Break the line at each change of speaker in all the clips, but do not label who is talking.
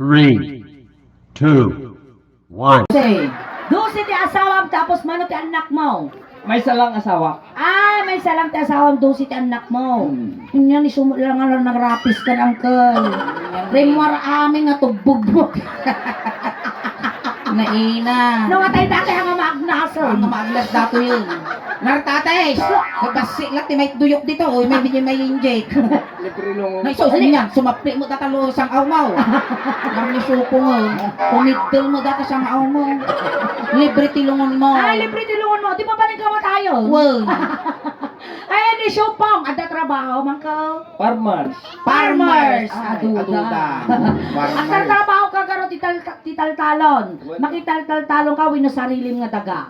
3, 2, 1.
Say, dusi ti asawam tapos mano ti anak mo.
May salang asawa.
Ah, may salang ti asawam dusi ti anak mo. Yan isumo lang nga nagrapis ka uncle. Remwar amin nga tugbog mo.
Naina.
Namatay dati ang magnasol.
Ang maaglas dato yun. Nartatay. Nagpasi lang ti may duyok dito. Uy, may binyo may inject.
Libre nung...
Naisusin niyan. Sumapli mo datalo sang awmaw. Nang nisupo mo. Kumidil mo dati sang aw mo. Libre tilungon mo.
Ay, libre tilungon mo. Di ba ba nagkama tayo?
Well,
Ay, ni Shopong. Ada trabaho, mangko.
Farmers.
Farmers.
Ay,
Aduda.
aduda.
Ang
Farmers.
trabaho ka garo tital-talon. Makital-talon ka wino sarilim nga daga.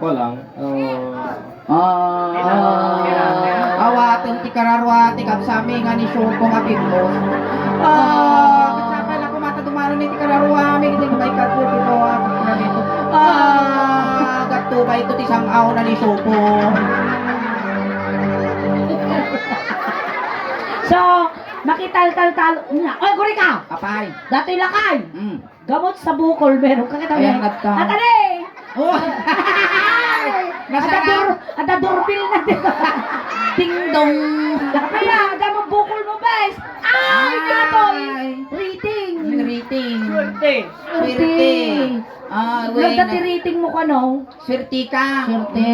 Ko lang.
Awaten ti kararwa ti kapsami nga ni Shopo nga pipos. Kapsapay lang kumata dumaro ni ti kararwa mi kasi may katlo dito dito. Gatubay ito ti sangaw na ni Shopo.
So, makital-tal-tal. Oy, kuri ka!
Apay.
Dato'y lakay!
Mm.
Gamot sa bukol, meron ka kita.
Ayan, nagka.
At ano
Oh. Masarap.
At doorbell na dito.
Ding dong.
Kaya, gamot bukol mo, guys. Ay, gatoy! Rating!
Rating.
Swerte.
Swerte. Wait.
Nagdati rating mo ka, no?
Swerte ka.
Swerte.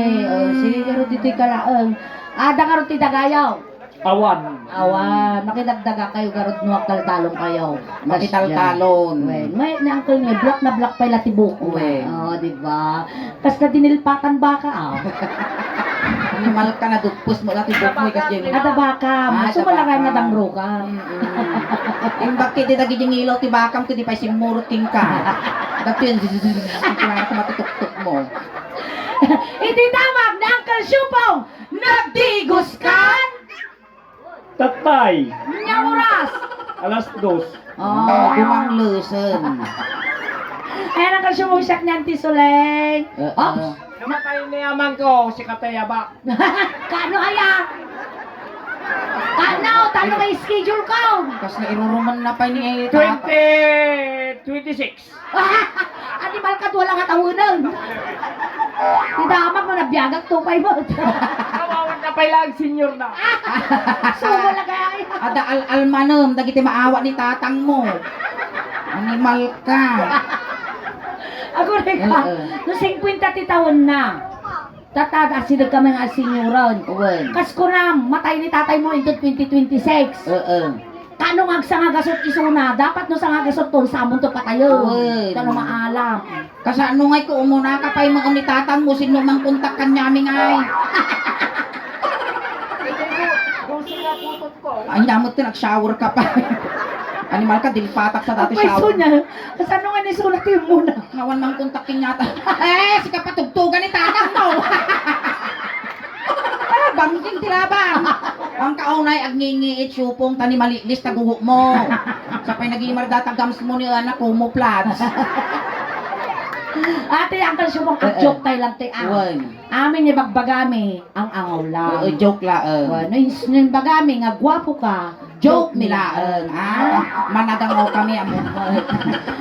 Sige, karo dito'y kalaang. Ada karo ti dagayaw.
Awan.
Awan, makidagdaga kayo garod nuwag taltalong kayo.
Makital-talon.
May na uncle niya, block na block pa ila tibuko.
Wen.
Oo, di ba? Kas na dinilpatan baka,
Animal ka na dupos mo lati buk mo kasi yung
Ada baka, sumalangay na damro ka.
yung bakit di nagiging ilaw ti bakam ko di pa simurot king ka. Dato yun, kaya ako matutuktok mo.
Ititawag na Uncle Shupong, nagdigos ka?
Tatay.
Nya oras.
Alas 2.
Dumang luson.
Ayan Uncle Shupong, siyak niyan ti Suleng. Ops!
Namatay ni amang ko, si Katayaba.
Kano haya? Kano? Tano may schedule ko?
Kas na iruruman na pa ni
2026.
Adi balkat wala ka tawanan. Idamag mo na biyagag tupay mo.
Kawawan na pa ilang senior na.
Sumo na kaya.
Ada almanom, dagiti maawa ni tatang mo. Animal ka.
Ako rin ka. No 50 ti taon na. Tatada sila kami nga senyoron.
Uwan.
Kas ko na, matay ni tatay mo into 2026. Kano nga sa nga gasot isuna, dapat no sa nga gasot ton, samon to patayo.
Uwan.
Kano maalam.
Kasi ano ngay ko umuna ka pa yung mga ni tatang mo, sino mang kontak ka niya aming ay.
Kung sila putot ko.
Ay, namot ka, nag-shower ka pa. Animal ka, dilpatak sa dati
Ang pwesto
shower.
niya, kas ano nga nisulat yung muna.
Ngawan mang kontakin yata. Si kapatugtugan ni tatang mo. Bangging tilabang. Ang kaunay agningi supong tani malilis taguho mo. Sapay nagimar data gams mo ni anak ko mo plats.
Ate, Uncle Shupong, joke tayo lang tayo.
Uwan.
Amin ni bagbagami, ang angaw lang.
Joke la.
No yung bagami nga, gwapo ka,
Joke nilaan. Managangaw kami amon mo.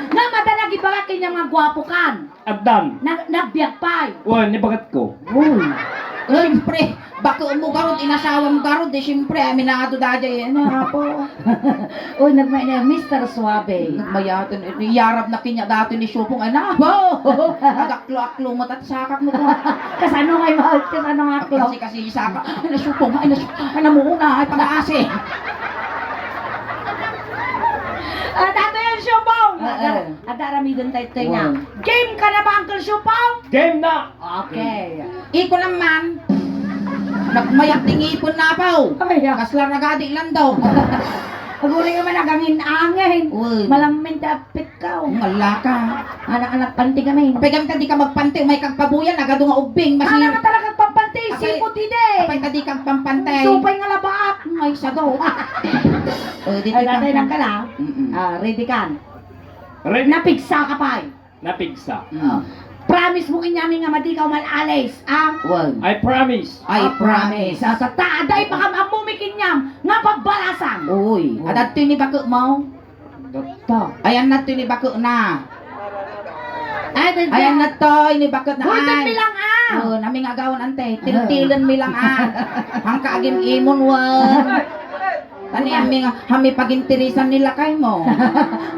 nga madanag ibaga kanya mga gwapo kan.
Agdan.
Nagbiag pa.
Wan, nibagat ko.
Uy.
Siyempre, bako mo garod, inasawa mo garod, siyempre, aminado dadya yan. Po.
Uy, nagmay na, Mr. Suabe.
Nagmayatin, iyarap na kinya dati ni Shupong, agaklo-aklo mo, at sakak mo ko.
Kasano ngay mahal, kasano nga klo.
Kasi isaka, ay nasupong, ay namuuna, ay pag-aasi.
Dato yan, Shupong.
Oo.
Adaramidon tayo tayo nga.
Wow.
Game ka na ba, Uncle Shupong?
Game na!
Okay.
Iko naman, nagmayat ting ipon na paw.
Ay,
Kasla nagadi lang daw.
paguri ka man nagangin-angin.
Uy,
Malamin tapit ka.
wala ka.
Anak-anak panti kami.
Kapag kami tadi ka magpante, may kagpabuyan, agad nga ubing,
Ano
masir.
nga talagang pampantay,
Apay-
sipot ide.
Kapag tadi kang pampantay.
Supay nga labaak.
Ay, sagaw. Dito
Ay, tatay lang ka na.
Mm-mm.
Ready ka.
Red
Napigsa ka pa.
napigsa.
Promise mo kinyami nga madi ka malalis.
Wag.
I promise.
I promise.
Sa taaday pa ka amumikinyam nga pagbalasan.
Uy, adat to ni bako mo.
Data.
Ayan na to ni bako na.
Ay, dito.
Ayan na to ni bakot na
Hoy,
ay.
bilang ah.
Oh, naming agawan ante. Tiltilan mi lang ang kaagim imon wan. Tani hami pagintirisan nila kay mo.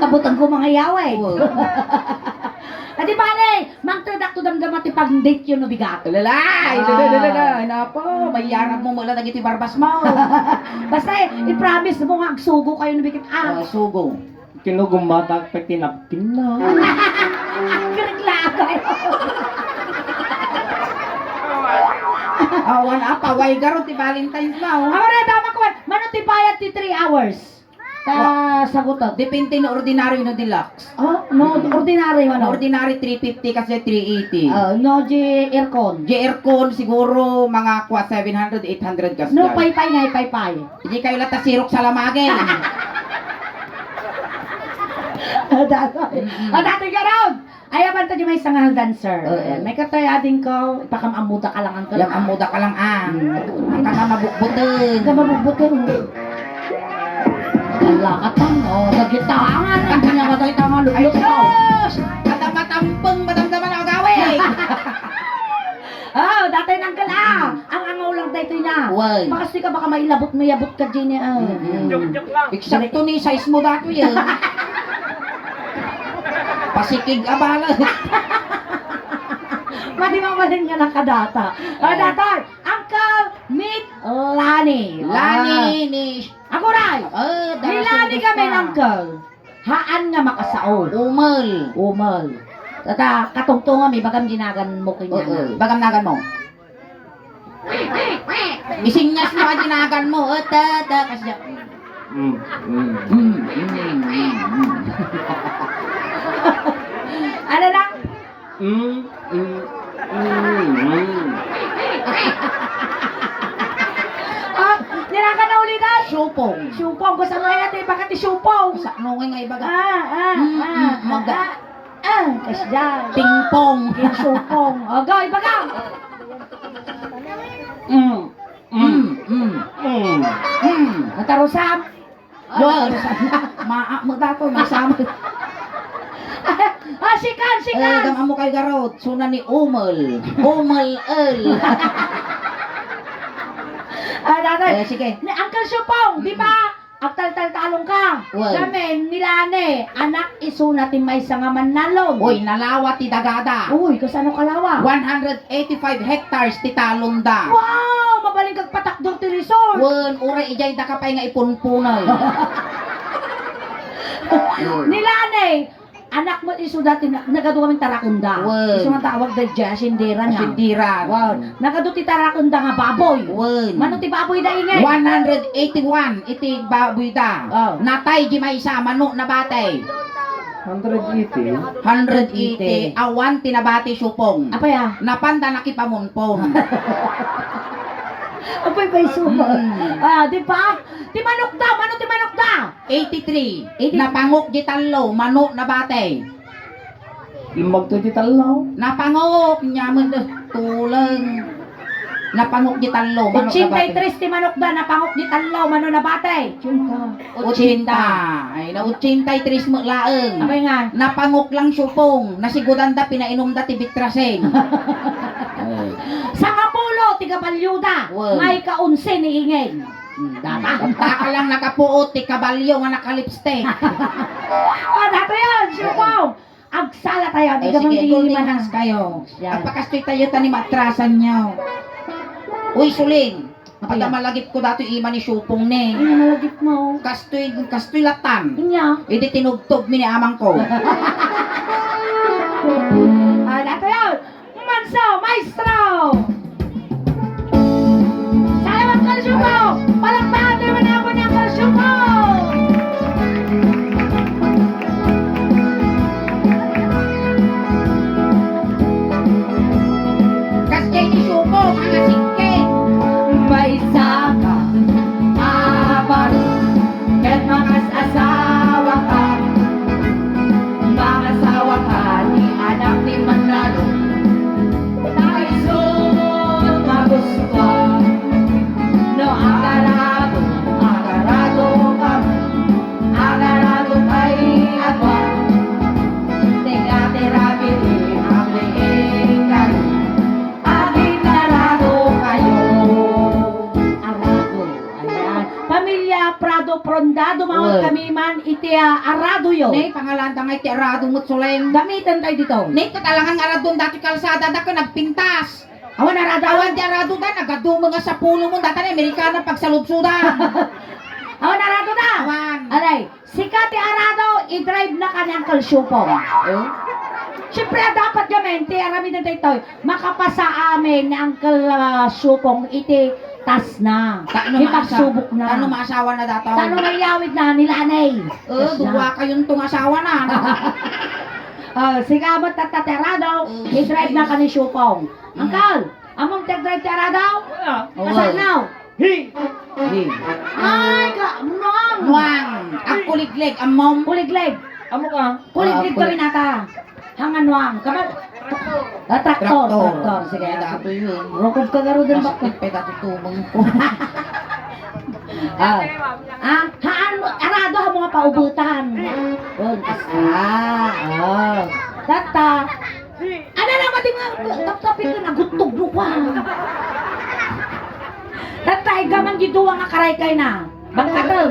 Kabutang ko mga yaway.
Oh.
Adi bale, mangtradak to damdam ati pag-date yun no bigat.
Lalay,
Ah.
napo, mayarap mo mula nagiti barbas mo.
Basta i-promise mo nga agsugo kayo no bigat. Ah,
Sugo.
Kinugumata pa tinapkin na.
kirigla kayo.
Awan apa, way garo ti Valentine's mo.
Amo na tama ko. Mano ti bayad ti 3 hours. Ta sagutot.
Depende no ordinary no deluxe.
Oh, no ordinary
No
wano.
ordinary 350 kasi 380.
No di aircon.
JR con siguro mga 700 800 kas.
No pay-pay nga pay-pay.
Hindi kayo lata sirok sa lamagin.
Dati ka raw. Ayaw ta di may sangal dancer.
Oo.
May katayadin ko, ipakamamuta ka lang ang
Yang amuda ka lang Ang kamamabukbutin.
Kamabubutin. Wala ka tang, nagitangan. Ang kanya katagitangan, lulot mo.
Kata matampeng madamdaman ang gawin.
Dati nang kala. Ang angaw lang dito niya.
Why?
Makasti ka baka mailabot mo yabot ka dyan niya.
Joke lang.
Eksakto ni size mo dato yan. Pasikig abala.
Madimamalin nga ng kadata. Data, Uncle Meet Lani.
Lani ni.
Ako ray. Ni Lani kami, Uncle. Haan nga makasao.
Umel.
Umal. Tata, katungtungan may bagam ginagan mo kanya.
Bagam nagan mo. Isinyas mo ang ginagan mo. Kasi
Ano na? Nirakan na ulit ah.
Supong.
Supong. Gusto mo natin bakit supong?
Sa nungay nga ibaga.
Maga. Kasya.
Pingpong.
Supong. Go, ibaga. Natarusam.
Wag. Maa mo dato masama.
Sikan, sikan.
Gam amo kay garot. Suna ni Umel. Umel el.
Dati.
Sige.
Ni Uncle Supong, di ba? Agtal-tal-talong ka.
Well.
Kami, Milane, anak iso natin may sanga manalong.
Uy, nalawa ti dagada.
Uy, kasano kalawa?
185 hectares ti talonda.
Wow! Mabaling kag patakdor ti resort.
Wen, uray ijay da kapay nga ipunpunay.
Nilane, anak mo iso dati nagado kami tarakunda.
Well.
Iso nga tawag da jasindera niya.
Sindira.
Wow. Nagado ti tarakunda nga baboy.
Wen.
Mano ti baboy da ingay?
181 iti baboy da.
Oh.
Natay di may isa mano na batay.
180.
180 awan tinabati supong.
Apa ya?
Napanda nakipamunpon.
Apay pa iso. Di ba? Ti manok da, mano ti manok da?
83 napangok di talo mano na batay.
Lumag to di talaw.
Napangok nyaman tuleng. Napangok di talo mano na batay.
83 ti manok da, napangok di tanlaw, mano na batay?
80. Ay na 83 mo laeng.
Apay nga?
Napangok lang supong. Nasigudan da pinainom da ti bitraseng.
Sa kapulo, tiga balyuda,
Wow.
may kaunse ni ingay. Data.
Taka lang nakapuot ti kabalyo nga nakalipstick.
Dato yun, siupaw. Agsala tayo, di ka man
Sige, golden
man
hands kayo.
Yan.
At pakastoy tayo tani matrasan nyo. Uy, suling.
Apa
Pagka
yan?
malagip ko dato ima ni supong ni.
Ano malagip mo?
Kastoy latan.
Inya.
Hindi tinugtog mi ni amang ko.
Dato yun. Manso, maestro. Salamat ka, siupaw. Palakpakan naman ako ng siupaw.
Kaskay ni supong ang asingkin.
May saka, abar, ket asawa ka. Mga asawa ka, ni anak ni Manalo. Tayo arado yo.
Nay, pangalan da ngay ti arado mo't suleng.
Gamitan tayo dito.
Nay, katalangan aradon dati kalsada da ka nagpintas.
Awan arado.
Awan di arado da, nagado mga sa puno mo dati na Amerikana pagsalubsudan.
Awan arado na.
Awan.
Alay, si Kati Arado, i-drive na ka ni Uncle Shupong.
Eh?
Siyempre, dapat gamin, ti arami na tayo, makapasa amin ni Uncle Shupong, iti tas na. Ipagsubok na.
Ano maasawa na dataw?
Tano mayawid na nilanay.
Duwa kayong tong asawa na.
Sigamat at Arado, i-drive na ka ni Shupong. Uncle, among tag-drive ti Arado?
Wala.
Asan now?
Hey!
Ay, muang!
Muang, ang kuliglig, ang mom.
Kuliglig.
Amo ka?
Kuliglig kami nata. Hangan wang. Kaman? Traktor. Sige.
Dato yun.
Rokov ka garo din ba?
Masakit pa dato tumong ko.
Haan mo, arado ha mga paubutan. Tata. Ano na mati nga, tap-tapin ka na, gutog mo ka. Tata, igaman giduwa nga karay-kay na. Bagkatem.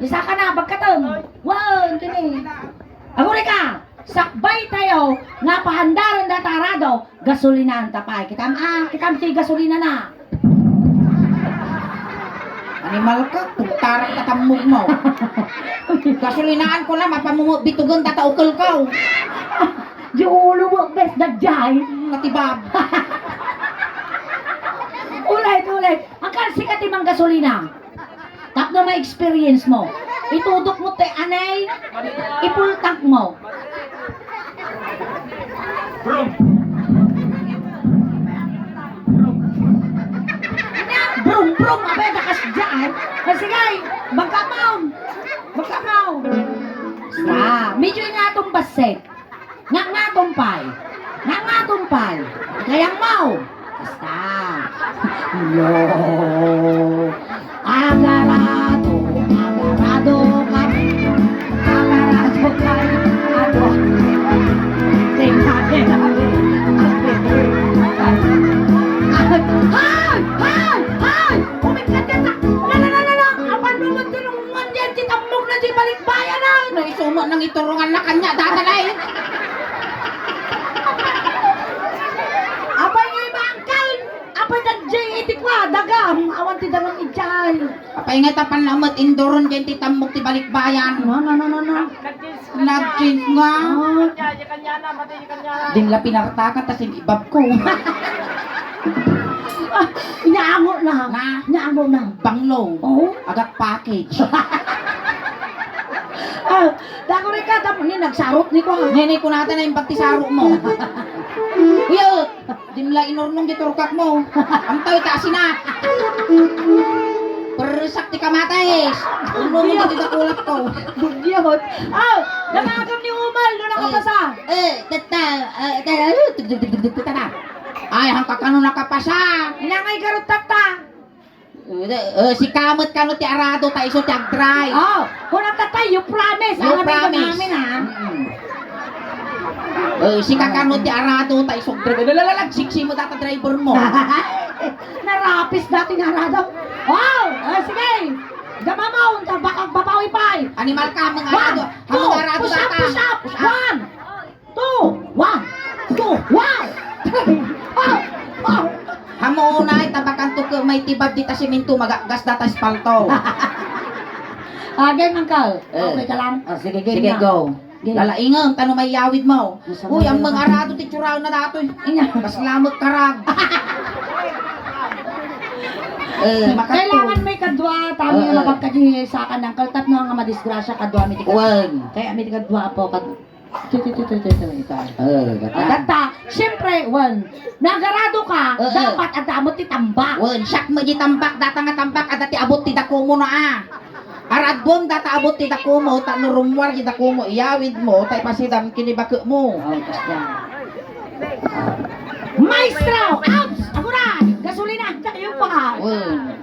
Isa ka na, bagkatem. Wow, kini. Aguri ka. Sakbay tayo, nga pahandaran da tarado, gasolina ang tapay. Kitam ti gasolina na.
Animal ka, tugtarang katamog mo. Gasolinaan ko lang, mapamumubitugan tataukal ka.
Di ulo mo, bes, dagjay.
Natibab.
Ulit. Ang kalsikat imang gasolina. Tapno na experience mo. Itudok mo te anay, ipultank mo. Brum, abay, nakas dyan. Kasi ngay, magkamaw. Medyo nga itong baset. Nga tumpay. Kayang mau. Basta. Lo. Agarado kami. Ano? Tingnan namin. Hay! Umikat ka na! Apan naman tinungan yan, titamog na di balikbayan na!
Naisumo ng iturungan na kanya, datalay.
Abay nga ibangkal! Abay nagjay itik wa, dagam! Awan ti dagang ijay!
Paingay tapan lamot, indoron dyan titamog ti balikbayan.
No.
Nag-change nga. Dingla pinartakan, tas ibab ko.
Inaango na! Inaango na!
Banglo.
Oh?
Agak package.
Dako rin ka, tapos ni nagsarot ni ko.
Nenay ko natin na yung pagtisaro mo. Uyot! Dimla inurnong giturkak mo. Ang tayo kasi na. Persak ti kamatis. Uno mo dito kulap ko.
Bugyot! Namagam ni Umal, doon nakapasa!
Ay, hang kakano nakapasa.
Inangay karot tata!
Si kamot kano ti arado ta iso ti agdry.
Kung ang tatay, you promise!
You
Ang amigo
promise.
namin ha!
Si kakano ti arado ta iso agdry. Lalalag, siksi mo data driver mo.
Narapis dati nga radaw. Wow! Sige! Gamamaw! Bakang babawi pa!
Animal ka, mga
One,
arado.
two,
Hamong arado
push up,
data.
push up! One, two, one!
Hamo unay tabakan to ko may tibad dita siminto magagas data espalto.
Game Uncle.
Eh.
Okay ka lang? Sige, game
Sige
na.
go.
Game.
Lalaingan tano may yawid mo.
Masama
Uy, ang
na
mga
naman.
arado ti tsuraw na datoy.
Ina.
Kas lamot karag. Makatu.
Kailangan may kadwa, tama yung
Oo.
labag ka di sa akin ng kaltat no nga madisgrasya kadwa mi tikat.
Wan.
Kaya mi tikat kadwa po kad.
Gata.
Kata, siyempre, nagarado ka,
Oo.
dapat at damot ti tambak.
Wan, syak mo di tambak data nga tambak ada ti abot ti dako mo na Aradbom data abot ti dako mo ta no rumwar ti dako mo iyawid mo tay pasidam kini bako mo.
Maestro! Outs! Ako na! Gasolina! Tayo pa!
Wan.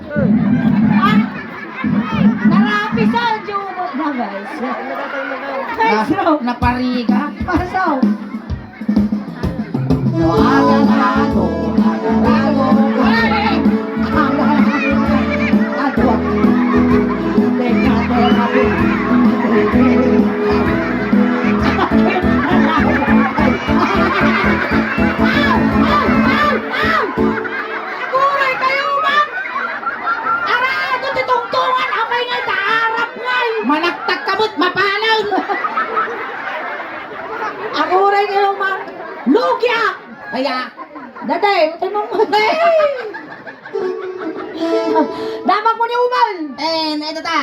Narapis ang jumot na guys. Maestro!
Napariga.
Pasaw!
No, agarado.
Ay! Adwa! Teka. kya!
Kaya,
Daday, utay mo mo. Damag mo ni Umal.
ito ta.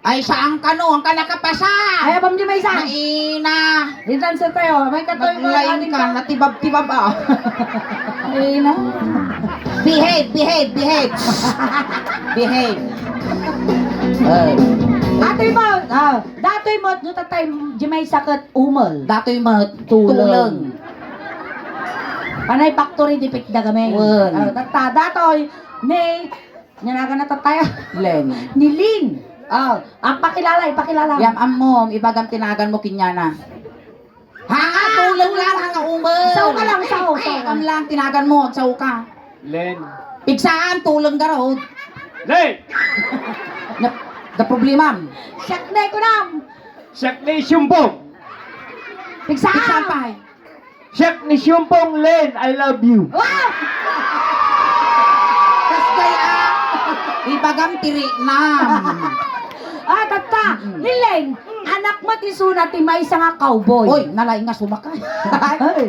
Ay, saan ka no? Ang ka nakapasa.
Ay, abam di may isa.
Maina.
Dintan sa tayo. May katoy mo.
Maglain ka, natibab-tibab ah. Maina. Behave, behave, behave. Behave.
Datoy mo. Datoy mo. Nutatay di may sakit Umal.
Dato'y matulong.
Panay factory di pikda kami.
Wen.
Tata, datoy. Ni. Nyanaga na tataya.
Len.
Ni Lin. Ang pakilala, ipakilala.
Yam amom, ibagam tinagan mo kinyana. Hanga, tulong lang, hanga umel.
Saw ka lang, saw.
Ay, am lang, tinagan mo, saw ka.
Len.
Pigsaan, tulong ka raw.
Len!
The problema.
Siyak na ko nam.
Siyak ni Syumpong!
Pigsaan.
Pigsaan pa.
Siyak ni Syumpong, Len! I love you!
Wow!
Kas kaya, ibagam tiri nam.
Tata, Lileng, anak mo tisuna ti may isa nga cowboy.
Oy, nalay nga sumakay.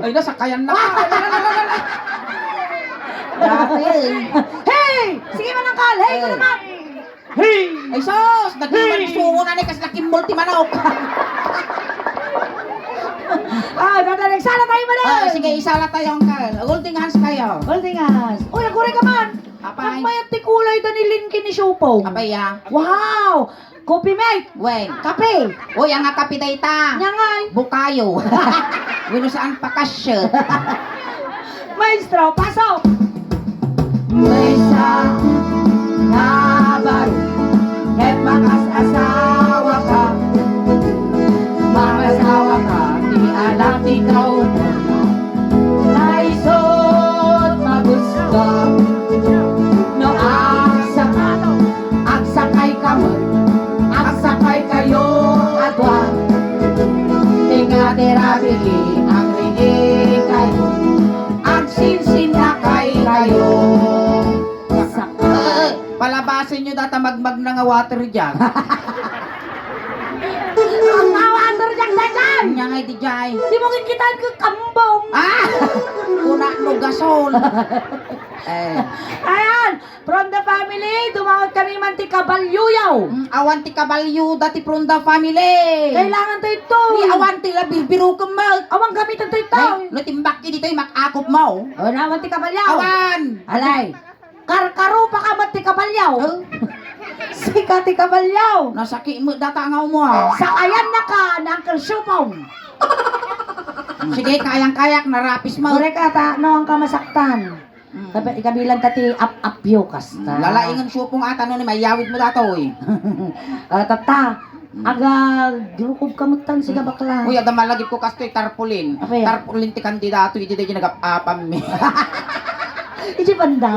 Ay, nasakayan na. Grabe.
Hey! Sige manangkal, hey ko naman.
Hey!
Ay, sos! Nagliman sungo na ni kas laking multimanok.
Tata, nagsala tayo mo na.
Sige, isa lang tayo ang kal. Holding hands kayo.
Holdingas. Uy, agure ka man.
Apay.
Nagmayat ti kulay da ni Linkin ni Shupong.
Apay ya.
Wow! Coffee mate.
Wen.
Kape.
Uy, ang nga kapitay ta.
Nyangay.
Bukayo. Wino saan pakasya.
Maestro, pasok. May isa na baro. Kahit makas-asawa ka. Mag-asawa ka. Di alam ikaw. Naisot magusto. No, agsakay ka mo. Agsakay kayo atwa. Tinga terabili ang rini kayo. Agsinsin na kayo.
Palabasin nyo data magmag na nga water dyan.
Ang mawater dyan dyan!
Nya nga di jay.
Di mo kikitaan ko kambong.
Ah! Una no gasol.
Ayan, from the family, tumawag kami manti kabalyuyaw.
Awan ti kabalyo dati from the family.
Kailangan to ito.
Ni awan ti labi biro ka mag.
Awang gamitan to ito.
Ay, no timbak ki dito makakop mo.
O, naman ti kabalyaw.
Awan.
Alay, karkaro pa ka manti kabalyaw. Sika ti kabalyaw.
Nasaki mo data nga mo ah.
Sakayan na ka na Uncle Shupong.
Sige, kayang-kayak narapis mo.
Ure ka ta, no ang kamasaktan. Ikabilang tati ap-apyo kas.
Lalaingan supong ata no ni mayawid mo dato eh.
Tata, aga girukob kamutan siga bakla.
Uy, ada malagip ko kastoy tarpulin.
Apa yan?
Tarpulin ti kandidato hindi di nagapapam mi.
Iji banda.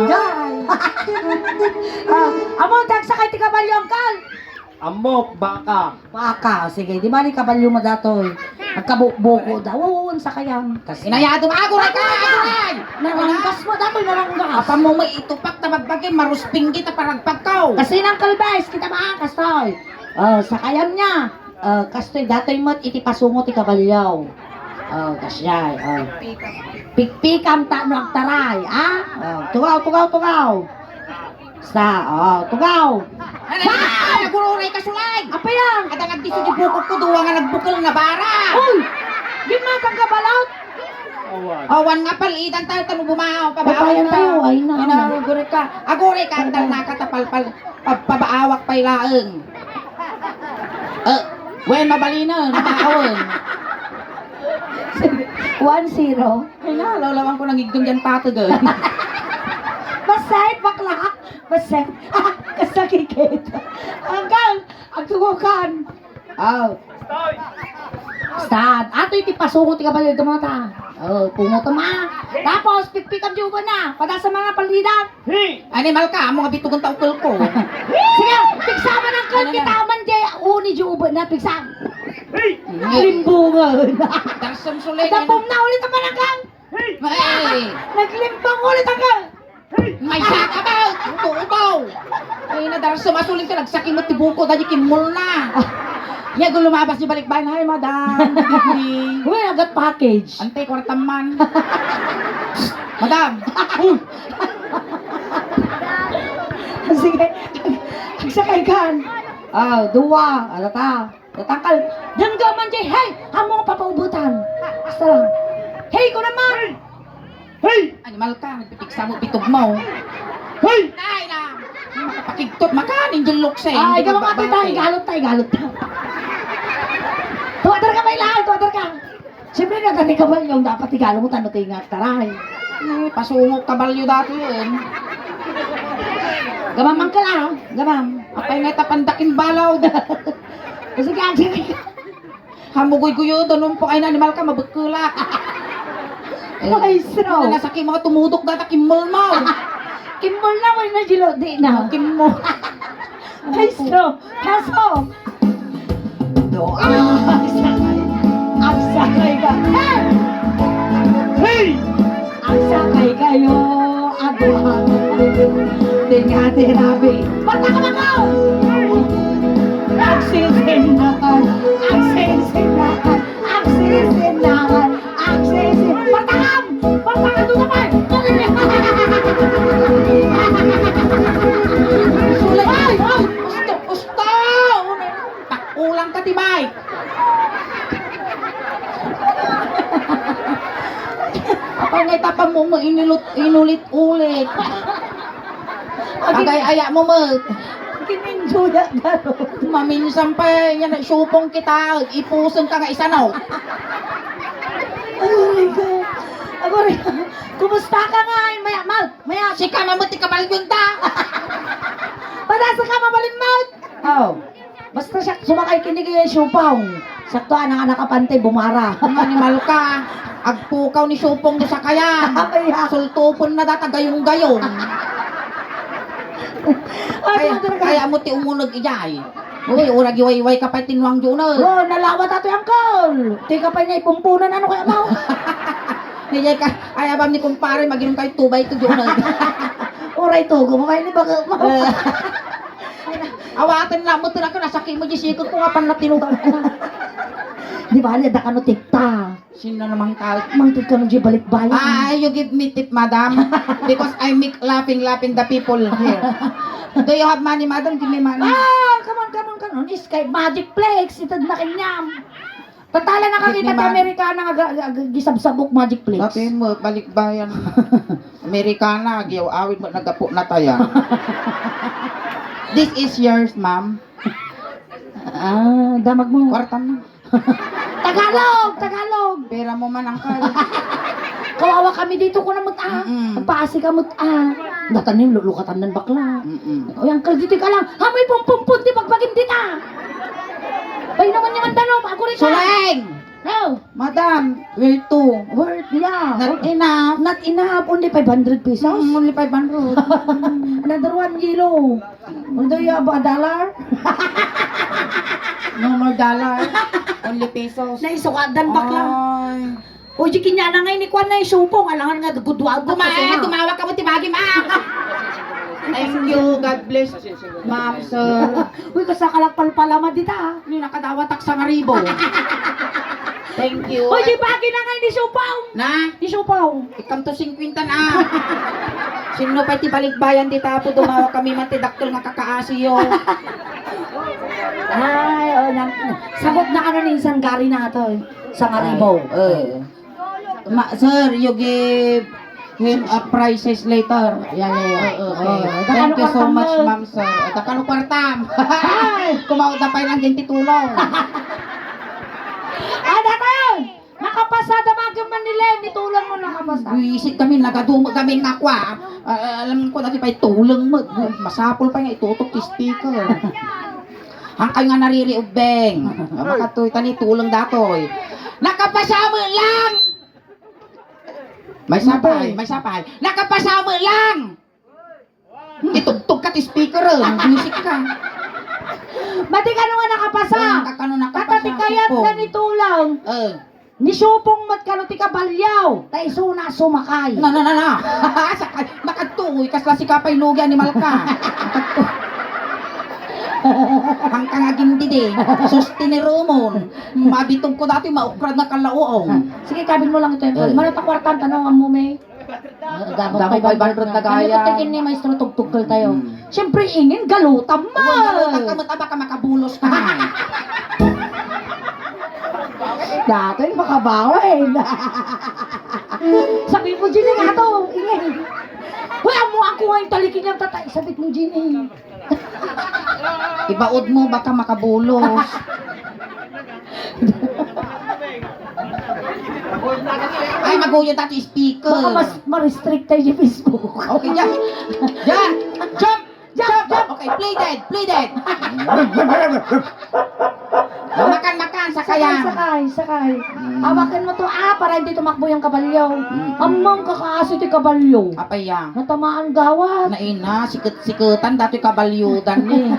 Amo tagsakay ti kabalyo kal.
Amok, baka!
Baka, sige, di ba ni kabalyo mo datoy? Nagkabuko daw, sa kayang. Kasi
Inayado ako na ka!
naranggas mo datoy, naranggas.
Apa mo may itupak ta magbagay marusping kita paragpagkaw.
Kasi nang kalbes, kita ba, kastoy? Sa kayang niya. Kastoy, datoy mo, iti pasungo ti kabalyaw. Kasyay. Pikpikam ta no agtaray, tugaw. Tugaw.
Ay, nagururay ka sulay!
Apa yan?
At ang agdiso di bukog ko duwa nga nagbukal na bara!
Uy! Gimatang ka balot?
Awan!
Awan nga palitan tayo, tanong bumaaw,
Papayan tayo, ay na.
Aguray ka, ang nakatapal, pabaawak pa ilaang. Wen, mabalina, nakakawan.
1-0.
Ay na, lawlawan ko nang igdong dyan patagay.
Basay, bakla. Basay. Kasakikit. Hanggang, ang tugukan. Stad. Ato iti pasungo ti kabalyo dumata. Pungo ma. Tapos, pikpikam juga na. Pada sa mga palidan.
Hey!
Animal ka, mga bitugan taukol ko.
Sige, pigsama ng kal kita man di uni juga na pigsam.
Hey!
Limbungan.
Darsam sulay.
Tapom na ulit ang panangkang.
Hey!
Ay,
Naglimbang ulit ang kal.
may saka ba? Tuto. Ay, nadarsam asuling ka, nagsakimot ti buko, dahil kimul na. Ya, kung lumabas yung balikbayan, hi, madam. Good evening.
Uy, agad package.
Ante, kwartaman. Madam.
Sige, agsakay kan. Dua, alata. Tatangkal. Diyan ka man, Jay. Hey, amo ka papaubutan. Basta lang. Hey, ko naman. Hey!
Animal ka, nagpipiksa mo, bitog mo.
Hey!
Ay na! Makapakigtot, makanin dyan lukse.
Ay, ikaw mga tayo, galot tayo. Tuwadar ka may lahat, tuwadar ka. Siyempre, nagkatikabal yung dapat igalo mo, tanong tayo nga, taray.
Pasungok kabalyo dati yun.
Gamamang ka lang, gamam.
Apay nga tapandakin balaw.
Kasi ka.
Hamugoy-guyo, doon po ay na animal ka, mabagkulak.
Maestro.
Nasaki mga tumudok data, kimmol mo.
Kimbol na mo na jilo, di na.
Kimmo.
Maestro, pasok. Doa. Ang sakay ka. Hey!
Hey!
Ang sakay kayo. Aduhan. Dengan terapi. Patah ka makaw! Ang sisinakan. Ang sisinakan. Ang sisinakan. Ang sisinakan. Pataham! Pataham doon naman!
Sulay. Ay! Usto! Takulang ka, Timay. Apay nga tapang mo inulit-ulit. Agay aya mo mo.
Kininjuya garo.
Maminsan pa yan, supong kita. Ipuson ka nga isa no.
Agoy ka. Agoy ka. Kumusta ka nga? Maya.
Sika mamuti ka balgunta.
Padasa ka mabalimot. Oh. Basta siya sumakay kinigay yung supong. Saktuan ang anak kapante bumara.
Animal ka. Agpukaw ni supong do sa kayan.
Ay,
Sultupon na data gayong-gayon. Kaya mo ti umunog ijay. Uy, urag iway-iway ka pa tinwang dyan na.
Oh, nalawat ato yung call. Tika pa niya ipumpunan ano kaya mo?
Niyay ka, ay abam ni kumpare, maginom kayo tubay ito dyan na.
Oray to, gumamay ni baga mo.
Awatin lang mo, tira ka, nasakit mo dyan sikot ko nga pan na tinugang.
Di ba, ada ka no tikta.
Sino namang tal?
Mangtid ka no di balik bayan.
You give me tip, madam. Because I make laughing the people here. Do you have money, madam? Give me money.
Come on. Iskay, Magic Flex, itad na kanyam. Patala nakakita
Hindi
ka
man.
Amerikana nga gisabsabok Magic Flex.
Dati mo, balik bayan. Amerikana, giyaw awit mo, nagapo na tayo. This is yours, ma'am.
Damag mo.
Kwartam na.
Tagalog.
Pera mo man ang kal.
Kawawa kami dito ko na muta. Paasi ka muta. Datan yung lulukatan ng bakla. O yung dito ka lang. Hamoy pumpumpun di pagbagim dita. Bay naman yung tanong. Ako rin ka.
Suleng!
No.
Madam, where to?
Worth, yeah.
Not enough.
Not enough. Only 500 pesos.
Only 500.
Another 1 kilo. Do you have a dollar?
No more dollar. Only pesos.
Naisukadan bakla.
Ay.
O, di kinya na ngayon ni Kwan na isupong. Alangan nga, gudwag ko.
Tumawag ka mo, tibagi, ma'am. Thank you. God bless. Ma'am, sir.
Uy, kasakalakpal pala dita.
Ano nakadawatak sa ngaribo? Thank you.
Uy, di bagi na ngayon ni Supong.
Na?
Ni Supong.
Ikam to 50 na. Sino pa ti balikbayan di tapo dumawa kami matidaktul nga kakaasiyo.
Ay, sagot na ano ni isang gari na ito. Sa ngaribo.
Sir, you give him a prices later.
Yeah.
Okay.
Dakano
Thank you so
kwartam,
much,
ma'am.
ma'am, sir. Dakano kwartam. Kumawag na pa lang din titulong.
Ay, datan! Nakapasada magaman nila. Nitulang mo nakapasa.
Buisit kami, nagadumag kami nga kwa. Alam ko dati pa itulong mo. Masapol pa nga itutok ti speaker. Hangkay nga naririubeng. Makatoy tani tulong datoy. Nakapasama lang! May sapay. Nakapasama lang! Itugtog ka ti speaker. Music ka.
Mati ka nga nakapasa.
Kakano nakapasa.
Katati kayat na nitulang. Ni Supong matkaluti ka balyaw. Ta isuna sumakay.
Na. Makatuoy kas la si kapay nugi animal ka. Hangkang agindi di. Sustinirumon. Mabitog ko dati maukrad na kalauong.
Sige, kabin mo lang ito.
Eh.
Manot ang kwartan, tanong mo, may.
Gamot 500 na kaya.
Tingin ni Maestro tugtugkal tayo.
Hmm.
Siyempre, ingin, galutan mo.
Galutan ka mataba ka makabulos ka.
Dati, makabawin. Sabi mo, Ginny, nga to. Ingin. Wala mo ako ngayon talikin ng tatay. Sabi mo, Ginny.
Ibaod mo baka makabulos. Ay, maguyo dati speaker.
Baka mas ma-restrict tayo sa Facebook.
Okay, jump. Jump. Jump. Jump. Jump. Okay, play dead. Play dead. Makan, sakayang.
Sakay. Hawakan mo to, para hindi tumakbo yung kabalyo. Amang kakaasit yung kabalyo.
Apa yan?
Natamaan gawat.
Naina, siket-siketan dati kabalyudan ni.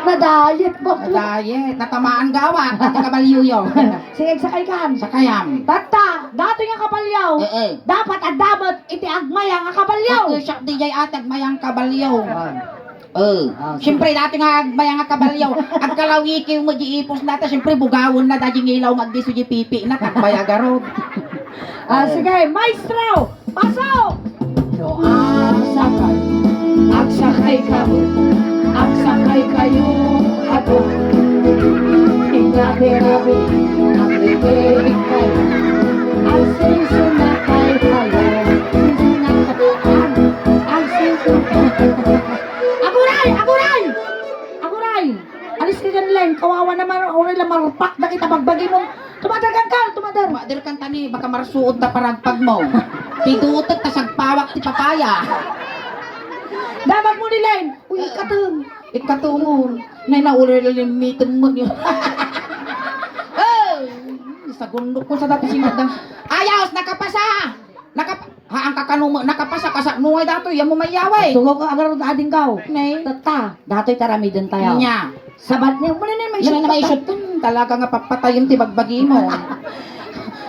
Na-diet mo.
Diet, natamaan gawat, dati kabalyo yun.
Sige, sakay ka.
Sakayam.
Tata, dato yung kabalyo. Dapat adamot iti agmayang ang kabalyo.
Ako siya DJ atag mayang kabalyo. Siyempre dati nga mayang kabalyo. Ang kalawiki mo giipos nata, siyempre bugawon na dati ngilaw magdiso di pipi na tagbayagarod.
Sige, maestro, pasok! No, agsakay kamo, agsakay kayo, ako. Ingati rabi, ang ibig kayo, ang sinsunakay kayo, ang sinsunakay. Aguray! Alis ka dyan, Len, kawawa naman, oray lang marpak na kita pagbagi mo. Tumadar.
Madir kan tani baka marsuot na paragpag mo. Pidutot ta sagpawak ti papaya.
Damag mo ni Len. Uy,
Ikatungon. Nay naulay limitan mo niyo. Sa gundok ko sa dati singadang. Ayos nakapasa. Ang kakanong nakapasa ka sa nuway dato yan mo mayaway.
Tugaw ka agar ading kaw.
Nay.
Tata, dato'y tarami din tayo.
Nya.
Sabat niya, muna na may
Yan na may shoot talaga nga papatayin ti bagbagi mo.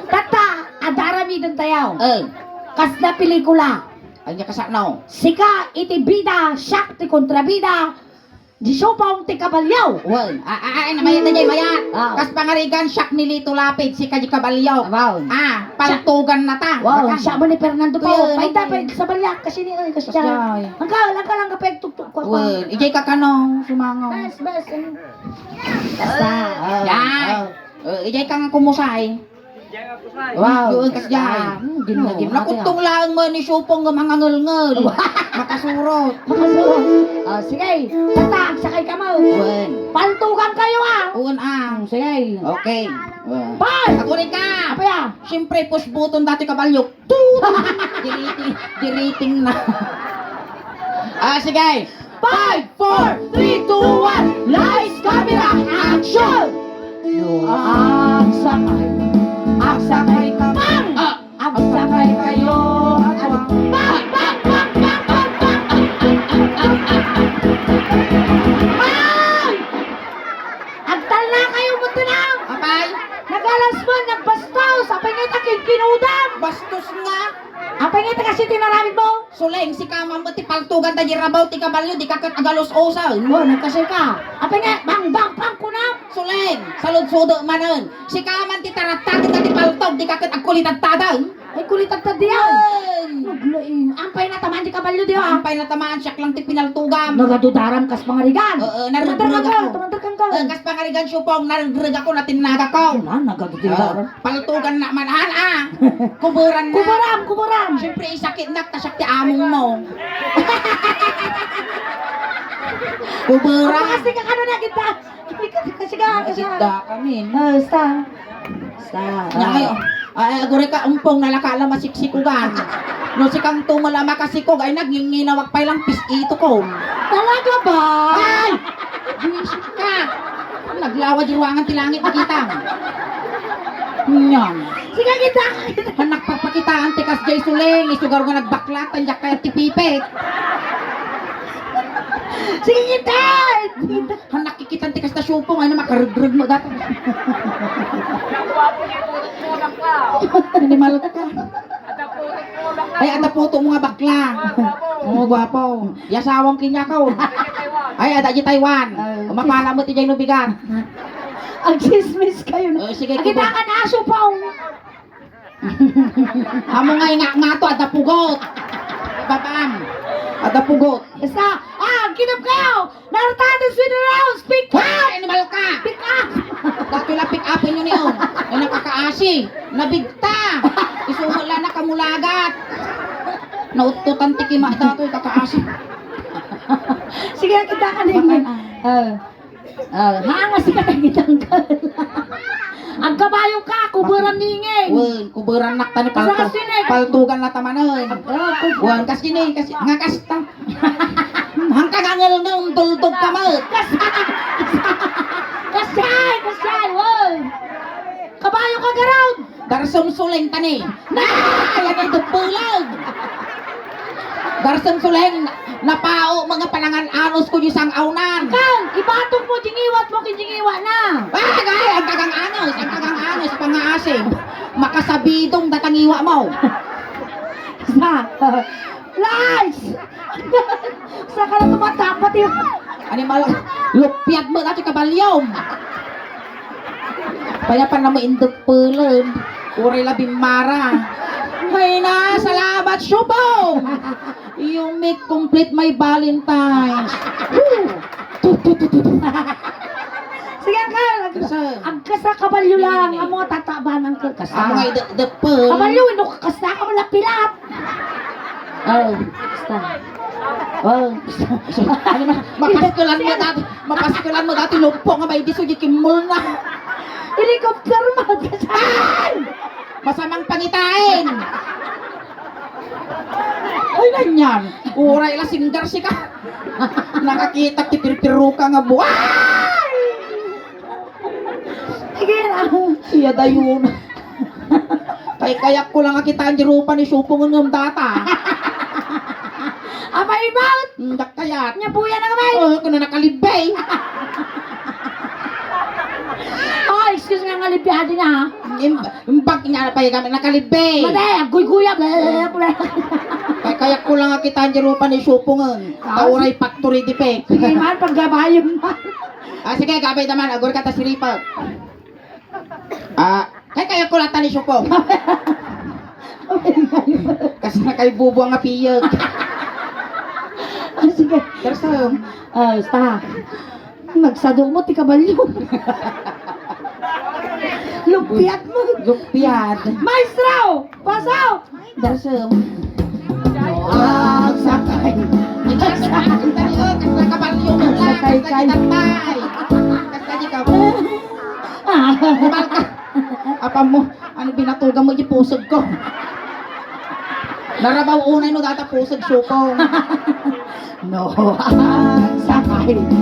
Tata, adarami din tayo.
Eh,
Kas na pelikula.
ay niya kasanaw.
Sika, iti bida, siyak, ti kontrabida. Di sopong ti kabalyaw.
Well, ay namayat na jay mayat.
Ah.
Kas pangarigan siyak ni Lito Lapid si Kaji Kabalyaw.
Wow.
Paltugan na ta.
Wow,
Baka.
siya mo ni Fernando pa.
Well,
Paita,
okay.
sa balyak. Kasi ni, kasi
Kasi
siya.
ay.
Lang kapag tuk-tuk ko.
Well, ijay ka kanong sumangaw.
Bas. Basta.
Yan. Ijay ka nga kumusay.
Wow.
Doon kas jay.
Ginagim natin.
Nakuntong lang mo ni Supong nga mga ngel-ngel. Makasurot.
Sige, tatag, sakay ka mo.
Well,
Paltugan kayo
uon ang.
Sige.
Okay.
Bye!
Ako rin ka.
Apa ya?
Siyempre, push button dati kabalyok. Dirating na. Sige. 5, 4, 3, 2, 1. Lights, camera, action!
Agsakay ka. Bang! Agsakay kayo. Bang! Agtal na kayo mo tinang!
Apay,
Nagalas mo, nagbastaw! Apay nga taking kinudam!
bastos nga.
Apay nga kasi tinaramid mo!
Suleng, si kamang mo ti paltugan ta rabaw ti kabalyo, di kakat agalos osa.
Oh, nagkasay ka! Apay nga, bang kunam!
Suleng, salud-sudo manon. Si kaman ti taratag ti paltog, di kakat agkulitan tada.
Ay kulitan ta diyan! Naglain! Ampay na tamaan di kabalyo diyan!
Ampay na tamaan siya lang ti pinaltugam.
Nagadudaram kas pangarigan!
Naragdrag ako.
Tumandarkan ka!
Kas pangarigan supong, naragdrag ako na tinaga ko.
Nagadudaram!
Paltugan na manahan Kuburan na.
Kuburam!
Siyempre isakit na tasak ti among mo. Kuburan.
Kasi ka ano na kita! Kasi ka!
Asidda kami.
Basta!
Nya kayo. Ay agore ka umpong nalakala masiksikugan. No si kang tumala makasikog ay nagninginawag pa lang ito ko.
Talaga ba?
Ay! Buisit ka. Naglawa di ruangan ti langit nakita. Nyan.
Sige kita!
Hanak pagpakitaan ti kas jay suleng isugar nga nagbaklat tanjak kaya ti pipet.
Sige kita!
Hanak kikitan ti kas ta syupong ay na makarudrud mo dapat. Hindi malot ka. Ay, ada puto mga bakla. Oo, gwapo. Yasawang kinyakaw. Ay, ada di Taiwan. Mapala mo ti jay no bigat.
Ang chismis kayo na.
Sige,
Kita ka na aso pa.
Amo nga nga to, ada pugot. Babam. Ada pugot.
Basta, kinap kayo. Naratados with the rounds. Pick up.
Hoy, animal ka.
Pick up.
Dati la pick upin yun yun. Yung nakakaasi. Nabigta. Isumula na kamulagat. Naututan tikima dato yung kakaasi.
Sige, kita ka din. Hangas ka na kitang ang kabayo ka, kuburan ningin.
Wen, kuburan nak tani
Sa sini.
paltugan na tamanan. Wen, kasi nga kasta. Hangka ngangel ng tuldog ka mo.
Kasyan, woy. Kabayo ka garawd.
Darsong suleng tani. Yan ay dupulag. Darsong suleng napao mga panangan anos ko yung sang aunan.
Kang, ibatong mo, jingiwat mo, kinjingiwa na.
Bagay, ang kagang anos, pang-aasim. Makasabidong datangiwa mo.
Lies! Sa ka na tumatapat yun.
Animal, lupyat mo dati kabalyom. Kaya pa na mo indog pulon. Uray labing mara. Hay na, salamat, Shubong! You make complete my Valentine's.
Sige, Kang. Ang kasa kabalyo lang. Ang mga tataban ng kasa.
Ang mga idepel.
Kabalyo, inukasta ka mo lang pilat. Basta.
Mapaskulan mo dati lumpo nga may diso kimul na.
Helicopter mo.
Ay! Masamang pangitain. Ay nanyan. Uray la singgar si ka. Nakakita tipir-piru ka nga buhay.
Sige na.
Iya dayon. Kayak ko lang kita ang dirupa ni Supong ng data.
Apa ibaut?
Ndak kayat.
Nyabuya na kamay.
Kung nakalibay.
Excuse me, ang alipyado na ha.
Imbag niya pa yung kami nakalibay.
Maday, guy-guya.
Kaya ko lang kita ang dirupa ni Supong. Tauray factory defect.
Sige man, paggabayon man.
Sige, gabay naman. Agor ka ta siripag. Kaya ko lang ta ni Supong. Kasi nakay bubo ang apiyag.
Sige.
Terso.
Basta. Nagsado mo, ti kabalyo. Lumpiat mo.
Lupyad.
Maestro! Pasaw!
Terso. Sakay. Kasla kabalyo mo lang.
Sakay kay.
Kasla di ka mo. Apa mo? Ano binatugan mo yung pusog ko? Narabaw unay no data pusog Supong.
No, ang sakay ko.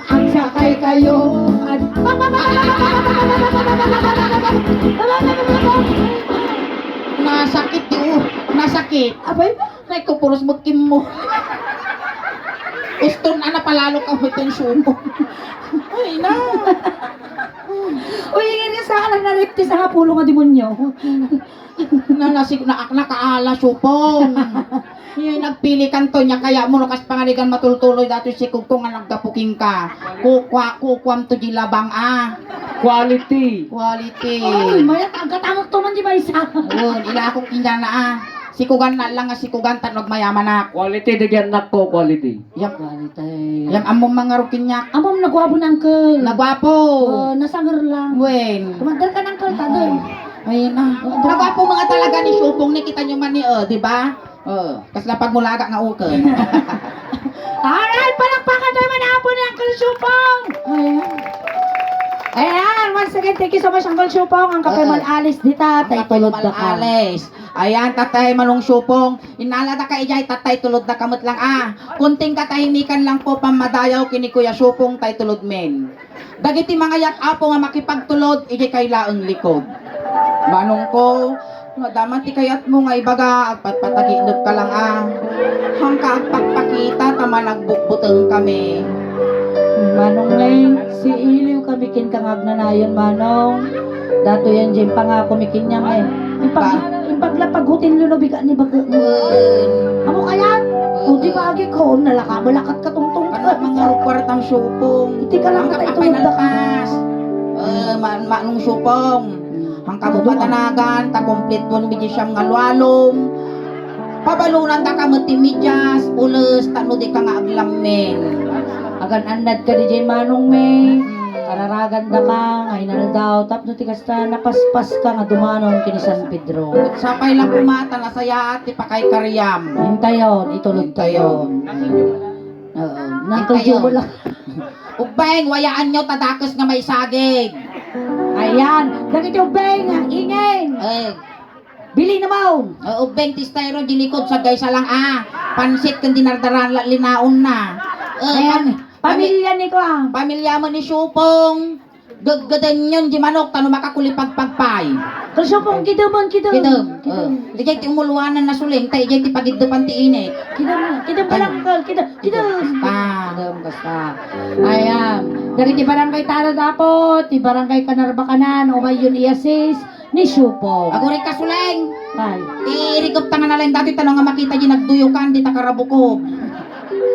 Ang sakay kayo.
Nasakit yun. Nasakit.
Abay,
Nay ko puros magkim mo. Gusto na napalalo ka mo itong Supong. Ay na.
uy, ingin sa akin na naripti sa hapulo nga demonyo.
Nakaala Supong. Yung nagpili kanto niya kaya mo nakas panganigan matultuloy dato si kung nga nagdapuking ka. Kukwam to di labang
Quality.
Quality.
Uy, mayat agatamok to man di ba isa?
Ila ako kinyan na Sikugan na lang nga sikugan tan magmayaman na.
Quality digyan nak ko quality.
Yap.
Quality.
Yang among mga rukin niya.
Amom nagwabo ng kel.
Nagwapo.
Nasangar lang.
Wen.
Tumandar ka ng kel tadoy.
Ayun na. Nagwapo mga talaga ni Supong ni kita nyo man ni di ba? Kasla pag mulaga nga uken.
Alright, palakpakan tayo manapon ng Uncle Supong. Ayan, once again, thank you so much, Uncle Supong. Ang kape man alis dita, tay tulod na ka.
Alis. Ayan, tatay manong Supong. Inalada ka ijay, tatay tulod na kamot lang Kunting katahimikan lang po pamadayaw kini Kuya Supong, tay tulod men. Dagiti mga yak-apo nga makipagtulod, ijay kay laeng likod. Manong ko, daman ti kayat mo nga ibaga, agpatpataginod ka lang Hangka agpakpakita, tama nagbukbuteng kami.
Manong Leng, si Iliw kami kin kangag na nayon, Manong. Dato yan dyan pa nga kumikin niya paglapag hotel yun na biga ni baga. Amo kaya? O di bagi ko, nalaka, malakat ka tungtong.
Ano mga kwartang supong.
Hindi ka lang
Ang
kita
kapay
itulog
na
na ka.
lakas. Manong supong. Ang kabupatanagan, takomplit mo medyo siyang ngalwalong. Pabalunan ta ka medyas, ules, tano di ka nga aglamin.
Agan anad ka di dyan manong me. Kararagan da ka, ngayon daw. Tapno tikas ta, napaspas ka nga dumanon kini San Pedro.
Sapay lang kumata na saya at ipakay karyam.
Hintayon, itulog tayo. Oo, nakadyo mo lang.
Ubeng, wayaan nyo tadakos nga may saging.
Ayan, dagit yung beng, ingin. Bili na mo.
Ubeng, tistayro, gilikod sa gaysa lang Pansit kung dinardaran linaon na.
Ayan, pamilya ni ko
Pamilya mo ni Supong. Gaggadan yun, di manok, tano makakulipagpagpay.
Kasi pong kidamon.
Kidam. Di jay ti umuluanan na suling, tayo jay ti pagiddapan ti ini.
Kidam ka lang, kidam. Kidam basta. Ayan, dari ti barangay Tara Dapot, ti barangay Kanarbakanan, o may yun iasis, ni Supong.
Ako rin kasuleng.
Ay,
Irigop ta nga na lang dati tanong nga makita di nagduyukan, di takarabukob.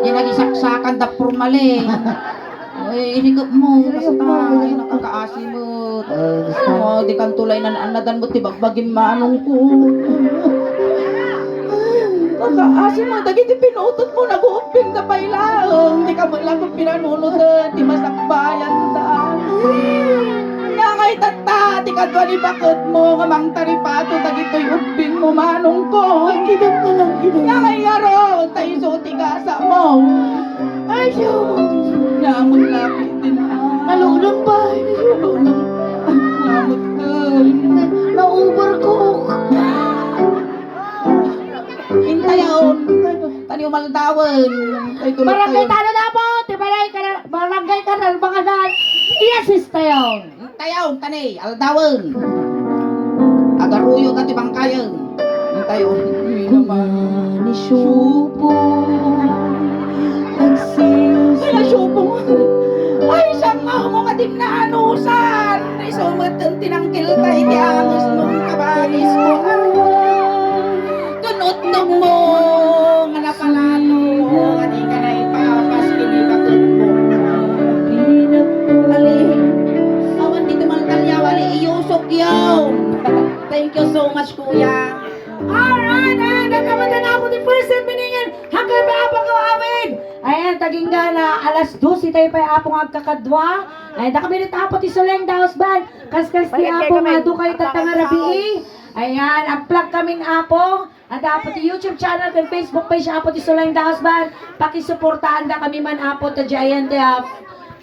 Di nagisaksakan da purmali. Irigop mo, basta ay nakakaasimot. Di kan tulay na naanadan mo, tibagbagin manong ko. Kakaasimot, dagi di pinutot mo, nag-uuping na pailang. Di ka mo lang kung pinanunutan, di masakbayan daan. Ngay tata, di ka doon ibakot mo, ngamang taripato, dagito'y uping mo manong ko. Kidap ka lang, ngay ngaro, tayo so tigasa mo. Ay, namon lapit din
nalulong pa.
Namot ka.
Na-overcook.
Hintayon. Tani umaldawan.
Barangay Tara Dapot, ti barangay Kanarbakanan, iasis tayo.
Hintayon, tani, aldawan. Agaruyo ka ti bangkayan. Hintayon.
Ni Supong,
Ay, nasupong. Ay, siyang mo ka din na anusan. Ay, sumatang tinangkil tayo di angos mong kabalis mo. Tunot-nog mo. Nga napalalo. Nga di ka na ipapas kinibakot mo. Ali. Awan dito man talyaw. Ali, iyusok yun. Thank you so much, kuya.
alright, ayan, nakamata na ako ni first eveningen, hanggang may apang kawawid. Ayan, taging gana, alas 12 tayo pa apong agkakadwa. Ayan, nakabilit apo ti Soleng Daos Band, kaskas ti apong adukay tatangarabi. Ayan, ang-plug kaming apo. At apo ti YouTube channel kan Facebook page apo ti Soleng Daos Band. Pakisuportahan na kami man apo ta Giant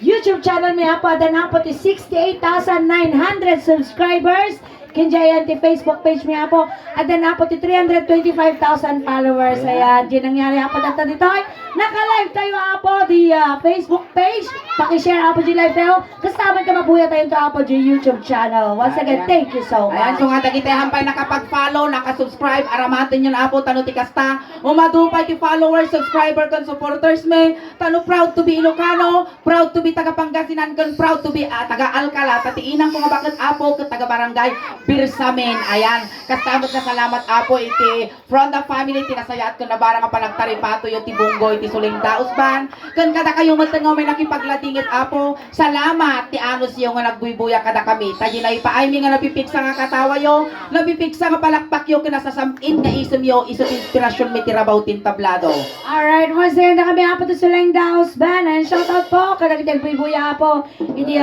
YouTube channel may apo. Dan apo ti 68,900 subscribers. Kinjayan ti Facebook page mi apo. At dan apo ti 325,000 followers. Ayan, di nangyari apo data dito. Naka-live tayo apo di Facebook page. Paki-share apo di live tayo. Kastaman ka mabuya tayo to apo di YouTube channel. Once again, thank you so
Ayan,
much.
so nga dagiti hampay nakapag-follow, nakasubscribe, aramatin yun apo, tano ti kasta, umadupay ti followers, subscriber, kan supporters me, tano proud to be Ilocano, proud to be taga Pangasinan, kan proud to be taga Alcala, tati inang ko nga bakit apo, kat taga barangay Birsamen. Ayan, kastamot na salamat apo, iti from the family, tinasayat ko na barang nga panagtaripato yung ti Bunggoy, ti Suling Daos Band, kan kada kayo matangaw may nakipagladingit apo, salamat, ti anos yung nga nagbuybuya kada kami, tayo na ipaay mi nga napipiksa nga katawa yo, napipiksa nga palakpak yo, kinasasamin nga isom yo, iso inspirasyon may tirabaw tintablado.
Alright, once again, na kami apo to Soleng Daos Band. And shout out po, kadagdag buya po. Hindi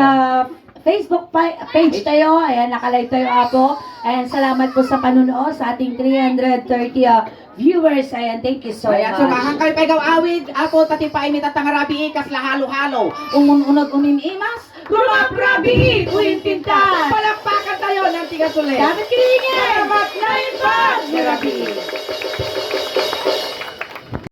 Facebook page tayo. Ayan, nakalive tayo apo. Ayan, salamat po sa panunood sa ating 330 viewers. Ayan, thank you so
Ayan,
much.
so kahangkay pa ikaw awid, apo tati pa imi tatangarabi ikas lahalo-halo. Umununod umimimas, rumaprabi, uintinta. Palakpakan tayo ng tiga sulit.
Dapat kilingin!
Salamat na ipas, Mirabi.